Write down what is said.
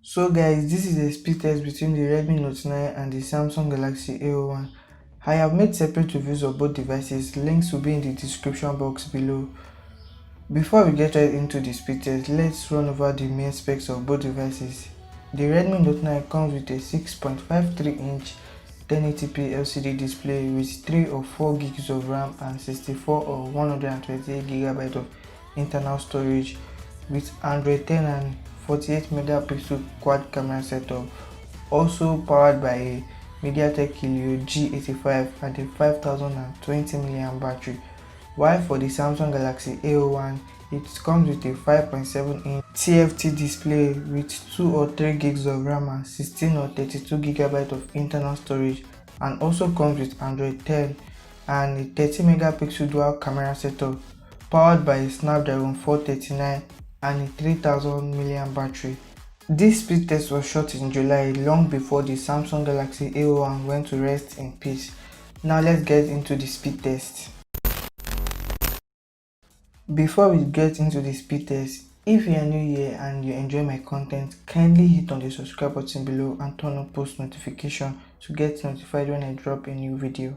So guys, this is a speed test between the Redmi Note 9 and the Samsung Galaxy A01. I have made separate reviews of both devices, links will be in the description box below. Before we get right into the speed test, let's run over the main specs of both devices. The Redmi Note 9 comes with a 6.53-inch 1080p LCD display with 3 or 4 gigs of RAM and 64 or 128GB of internal storage with Android 10 and 48 megapixel quad camera setup, also powered by a MTK Helio G85 and a 5020mAh battery. While for the Samsung Galaxy A01, it comes with a 5.7-inch TFT display with 2 or 3 gigs of RAM and 16 or 32GB of internal storage, and also comes with Android 10 and a 30 megapixel dual camera setup, powered by a Snapdragon 439 and a 3000mAh battery. This speed test was shot in July, long before the Samsung Galaxy A01 went to rest in peace. Now let's get into the speed test. Before we get into the speed test, if you are new here and you enjoy my content, kindly hit on the subscribe button below and turn on post notification to get notified when I drop a new video.